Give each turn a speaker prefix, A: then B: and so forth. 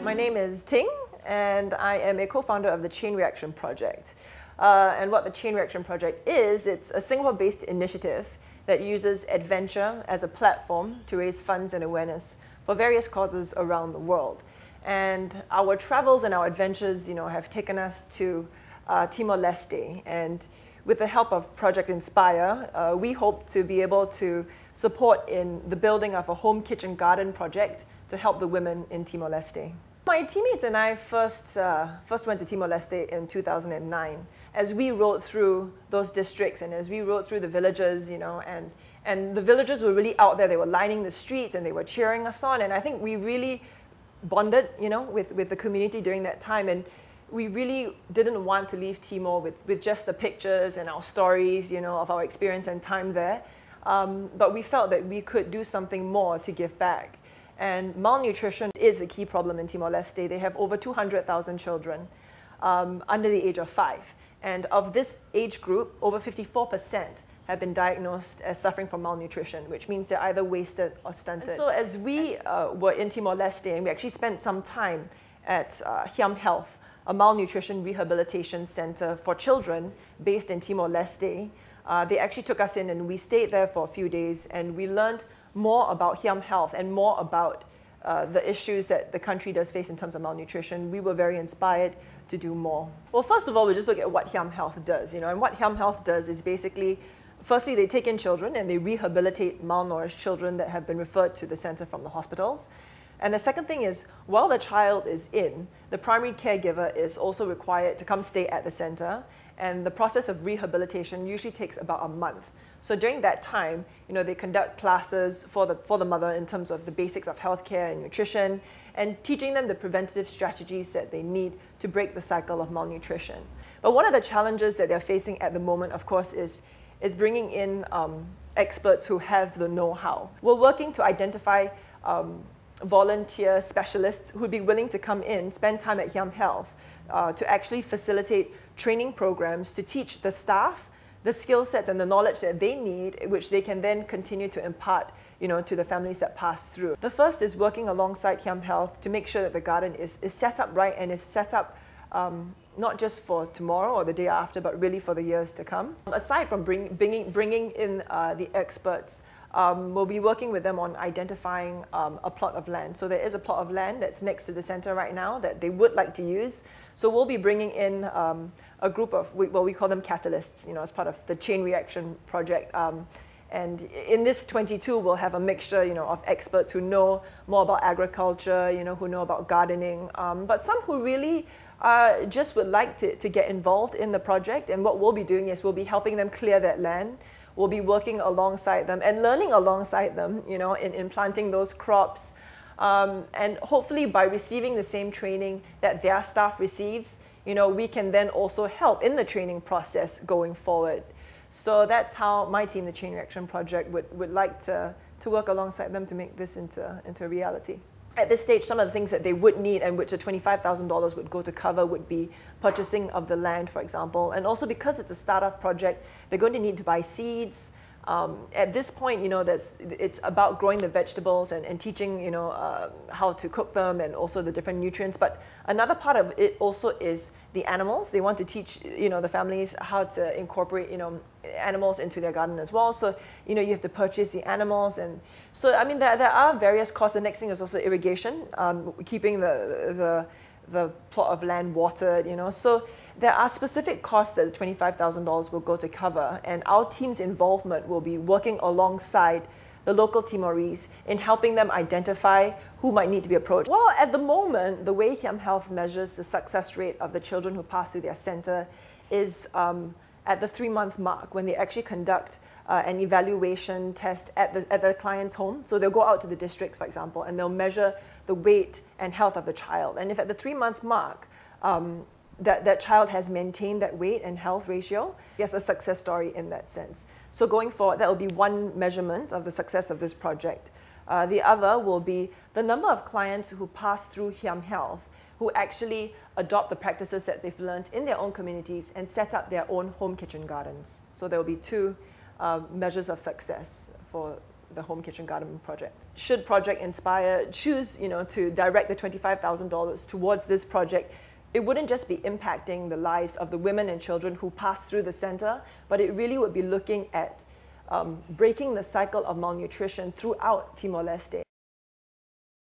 A: My name is Ting, and I am a co-founder of the Chain Reaction Project. And what the Chain Reaction Project is, it's a Singapore-based initiative that uses adventure as a platform to raise funds and awareness for various causes around the world. And our travels and our adventures, have taken us to Timor Leste. And with the help of Project Inspire, we hope to be able to support in the building of a home kitchen garden project to help the women in Timor Leste. My teammates and I first went to Timor Leste in 2009. As we rode through those districts and as we rode through the villages, and the villagers were really out there. They were lining the streets and they were cheering us on. And I think we really bonded, with the community during that time. And we really didn't want to leave Timor with just the pictures and our stories, of our experience and time there. But we felt that we could do something more to give back. And malnutrition is a key problem in Timor Leste. They have over 200,000 children under the age of 5. And of this age group, over 54% have been diagnosed as suffering from malnutrition, which means they're either wasted or stunted. And so as we were in Timor Leste, and we actually spent some time at Hiam Health, a malnutrition rehabilitation center for children based in Timor Leste. They actually took us in and we stayed there for a few days and we learned more about Hiam Health and more about the issues that the country does face in terms of malnutrition. We were very inspired to do more. Well, first of all, we just look at what Hiam Health does, and what Hiam Health does is basically, firstly, they take in children and they rehabilitate malnourished children that have been referred to the center from the hospitals. And the second thing is, while the child is in, the primary caregiver is also required to come stay at the center. And the process of rehabilitation usually takes about a month. So during that time, they conduct classes for the mother in terms of the basics of healthcare and nutrition, and teaching them the preventative strategies that they need to break the cycle of malnutrition. But one of the challenges that they're facing at the moment, of course, is bringing in experts who have the know-how. We're working to identify volunteer specialists who'd be willing to come in, spend time at Hiam Health to actually facilitate training programs to teach the staff the skill sets and the knowledge that they need, which they can then continue to impart to the families that pass through. The first is working alongside Hiam Health to make sure that the garden is set up right and is set up not just for tomorrow or the day after, but really for the years to come. Aside from bringing in the experts, we'll be working with them on identifying a plot of land. So there is a plot of land that's next to the center right now that they would like to use. So we'll be bringing in a group of, we call them catalysts, as part of the Chain Reaction Project. And in this 22, we'll have a mixture, of experts who know more about agriculture, who know about gardening, but some who really just would like to get involved in the project. And what we'll be doing is we'll be helping them clear that land. We'll be working alongside them and learning alongside them, in planting those crops. And hopefully by receiving the same training that their staff receives, we can then also help in the training process going forward. So that's how my team, the Chain Reaction Project, would like to work alongside them to make this into reality. At this stage, some of the things that they would need and which the $25,000 would go to cover would be purchasing of the land, for example. And also because it's a startup project, they're going to need to buy seeds. At this point, it's about growing the vegetables and teaching, how to cook them and also the different nutrients. But another part of it also is the animals. They want to teach, the families how to incorporate, animals into their garden as well. So, you have to purchase the animals. And so, there are various costs. The next thing is also irrigation, keeping the plot of land watered, So there are specific costs that the $25,000 will go to cover, and our team's involvement will be working alongside the local Timorese in helping them identify who might need to be approached. Well, at the moment, the way Hiam Health measures the success rate of the children who pass through their center is at the 3-month mark, when they actually conduct an evaluation test at the client's home. So they'll go out to the districts, for example, and they'll measure the weight and health of the child. And if at the 3-month mark, that child has maintained that weight and health ratio, yes, a success story in that sense. So going forward, that will be one measurement of the success of this project. The other will be the number of clients who pass through Hiam Health who actually adopt the practices that they've learned in their own communities and set up their own home kitchen gardens. So there will be two measures of success for the Home Kitchen Garden project. Should Project Inspire choose, to direct the $25,000 towards this project, it wouldn't just be impacting the lives of the women and children who pass through the center, but it really would be looking at breaking the cycle of malnutrition throughout Timor Leste.